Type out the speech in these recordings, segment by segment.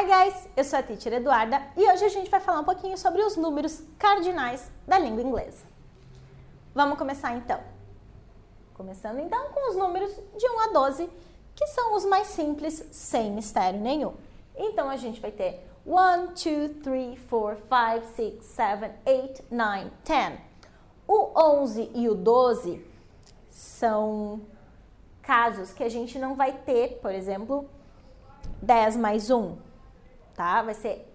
Hi guys, eu sou a Teacher Eduarda e hoje a gente vai falar um pouquinho sobre os números cardinais da língua inglesa. Vamos começar então. Começando então com os números de 1 a 12, que são os mais simples, sem mistério nenhum. Então a gente vai ter 1, 2, 3, 4, 5, 6, 7, 8, 9, 10. O 11 e o 12 são casos que a gente não vai ter, por exemplo, 10 mais 1, tá? Vai ser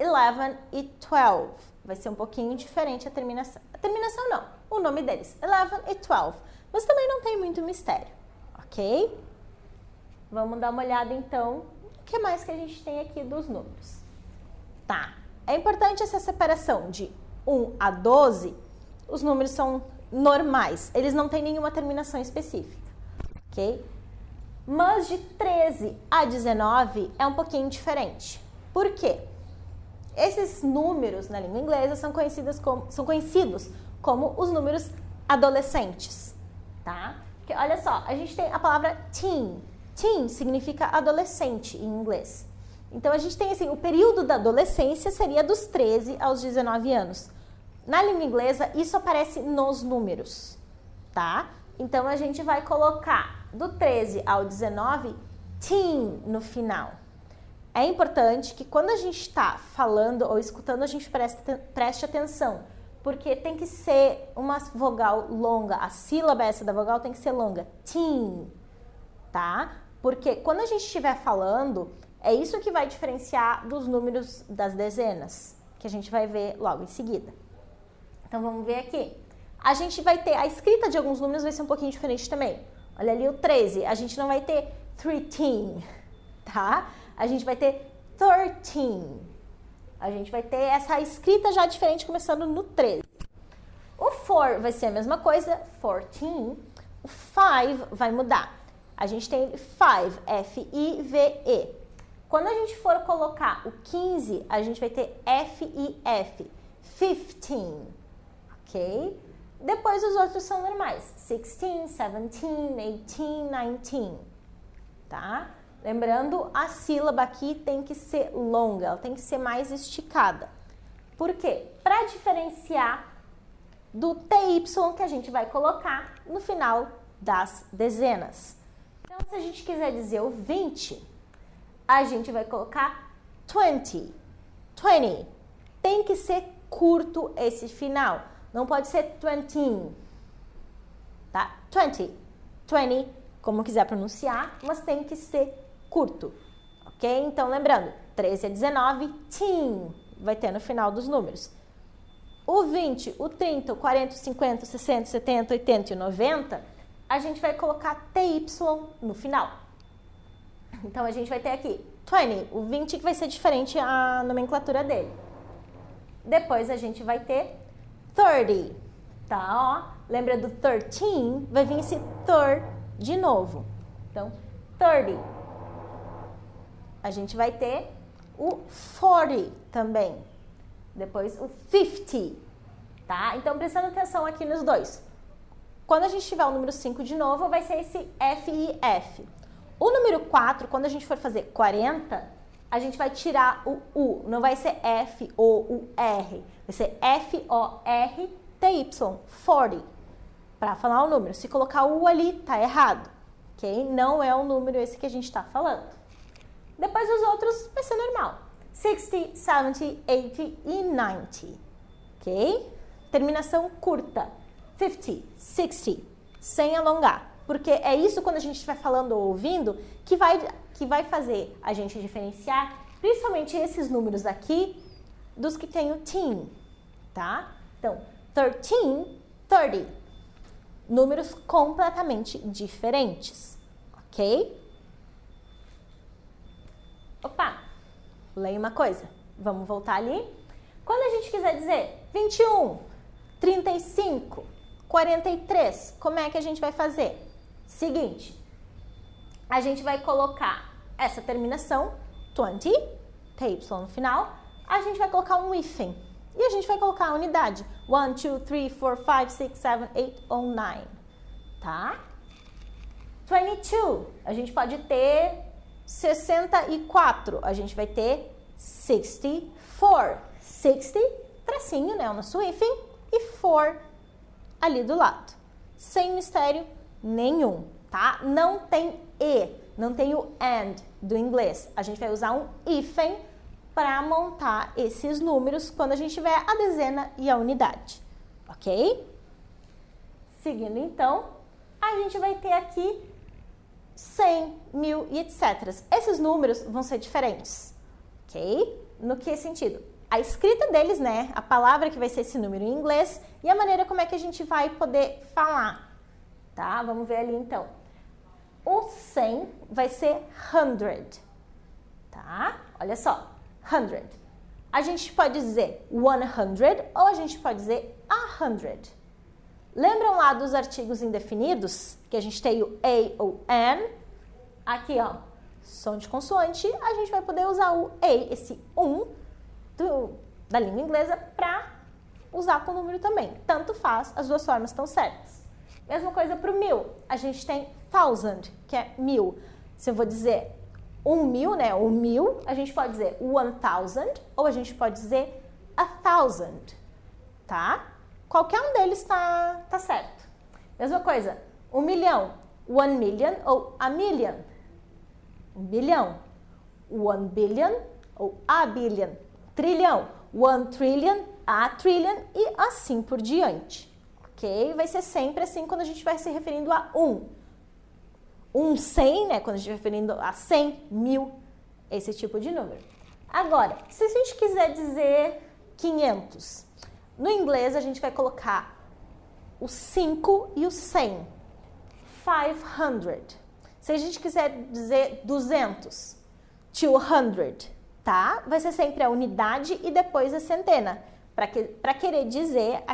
11 e 12. Vai ser um pouquinho diferente a terminação. A terminação não, o nome deles, 11 e 12. Mas também não tem muito mistério, ok? Vamos dar uma olhada então o que mais que a gente tem aqui dos números. Tá, é importante essa separação de 1 a 12, os números são normais, eles não têm nenhuma terminação específica, ok? Mas de 13 a 19 é um pouquinho diferente. Por quê? Esses números na língua inglesa são conhecidos como os números adolescentes, tá? Porque olha só, a gente tem a palavra teen. Teen significa adolescente em inglês. Então a gente tem assim, o período da adolescência seria dos 13 aos 19 anos. Na língua inglesa, isso aparece nos números, tá? Então a gente vai colocar do 13 ao 19, teen no final. É importante que quando a gente está falando ou escutando, a gente preste atenção, porque tem que ser uma vogal longa, a sílaba essa da vogal tem que ser longa, teen, tá? Porque quando a gente estiver falando, é isso que vai diferenciar dos números das dezenas, que a gente vai ver logo em seguida. Então vamos ver aqui. A gente vai ter, a escrita de alguns números vai ser um pouquinho diferente também. Olha ali o 13, a gente não vai ter 13, tá? A gente vai ter 13. A gente vai ter essa escrita já diferente começando no 13. O 4 vai ser a mesma coisa, 14. O 5 vai mudar. A gente tem 5, F-I-V-E. Quando a gente for colocar o 15, a gente vai ter F-I-F, 15, ok? Depois os outros são normais, 16, 17, 18, 19, tá? Lembrando, a sílaba aqui tem que ser longa, ela tem que ser mais esticada. Por quê? Para diferenciar do TY que a gente vai colocar no final das dezenas. Então, se a gente quiser dizer o 20, a gente vai colocar 20, 20. Tem que ser curto esse final. Não pode ser 20, tá? 20, 20, como quiser pronunciar, mas tem que ser curto, ok? Então, lembrando, 13 a 19, teen, vai ter no final dos números. O 20, o 30, o 40, o 50, o 60, o 70, o 80 e o 90, a gente vai colocar TY no final. Então, a gente vai ter aqui 20, o 20 que vai ser diferente a nomenclatura dele. Depois, a gente vai ter 30, tá? Ó, lembra do 13? Vai vir esse third de novo. Então, 30. A gente vai ter o 40 também. Depois, o 50, tá? Então, prestando atenção aqui nos dois. Quando a gente tiver o número 5 de novo, vai ser esse F-I-F. O número 4, quando a gente for fazer 40, a gente vai tirar o U, não vai ser F-O-U-R, vai ser F-O-R-T-Y, 40, para falar o número. Se colocar U ali, tá errado, ok? Não é o número esse que a gente está falando. Depois os outros vai ser normal, 60, 70, 80 e 90, ok? Terminação curta, 50, 60, sem alongar, porque é isso quando a gente estiver falando ou ouvindo que vai fazer a gente diferenciar, principalmente esses números aqui, dos que tem o teen, tá? Então, 13, 30. Números completamente diferentes, ok? Opa, leia uma coisa. Vamos voltar ali. Quando a gente quiser dizer 21, 35, 43, como é que a gente vai fazer? Seguinte, a gente vai colocar essa terminação, 20, TY no final, a gente vai colocar um hífen e a gente vai colocar a unidade, 1, 2, 3, 4, 5, 6, 7, 8 ou 9, tá? 22, a gente pode ter 64, a gente vai ter 64. 60, tracinho, né, o nosso hífen, e 4 ali do lado. Sem mistério nenhum, tá? Não tem e, não tem o and do inglês. A gente vai usar um hífen para montar esses números quando a gente tiver a dezena e a unidade, ok? Seguindo então, a gente vai ter aqui 100, 1000 e etc. Esses números vão ser diferentes, ok? No que sentido? A escrita deles, né? A palavra que vai ser esse número em inglês e a maneira como é que a gente vai poder falar, tá? Vamos ver ali então. O 100 vai ser 100, tá? Olha só, 100. A gente pode dizer 100 ou a gente pode dizer 100. Lembram lá dos artigos indefinidos? Que a gente tem o a ou an? Aqui, ó, som de consoante, a gente vai poder usar o a, esse da língua inglesa, para usar com o número também. Tanto faz, as duas formas estão certas. Mesma coisa para o 1000. A gente tem 1000, que é 1000. Se eu vou dizer 1000, né, o 1000, a gente pode dizer 1000 ou a gente pode dizer 1000, tá? Qualquer um deles tá certo. Mesma coisa, 1 milhão, 1 million ou a million. 1 bilhão, 1 billion ou a billion. Trilhão, 1 trillion, a trillion e assim por diante. Ok? Vai ser sempre assim quando a gente vai se referindo a 100, né? Quando a gente vai referindo a 100, 1000, esse tipo de número. Agora, se a gente quiser dizer 500, no inglês a gente vai colocar o 5 e o 100. 500. Se a gente quiser dizer 200, 200, tá? Vai ser sempre a unidade e depois a centena, para querer dizer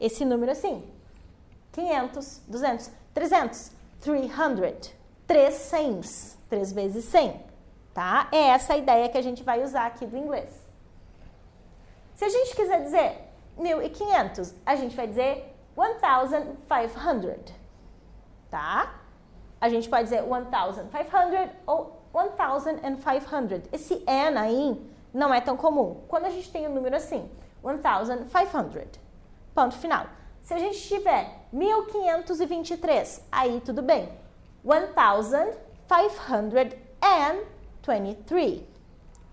esse número assim. 500, 200, 300, 300, 3 cents, 3 vezes 100, tá? É essa a ideia que a gente vai usar aqui do inglês. Se a gente quiser dizer 1.500, a gente vai dizer 1,500, tá? A gente pode dizer 1,500 ou 1,500. Esse N aí não é tão comum. Quando a gente tem um número assim, 1,500. Ponto final. Se a gente tiver 1.523, aí tudo bem. 1,523.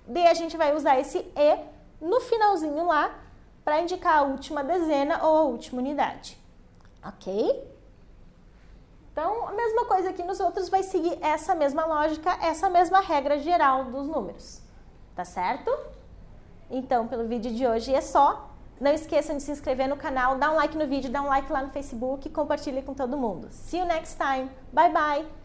Daí a gente vai usar esse E no finalzinho lá para indicar a última dezena ou a última unidade. Ok? Então, a mesma coisa aqui nos outros vai seguir essa mesma lógica, essa mesma regra geral dos números. Tá certo? Então, pelo vídeo de hoje é só. Não esqueçam de se inscrever no canal, dar um like no vídeo, dar um like lá no Facebook e compartilhe com todo mundo. See you next time. Bye, bye!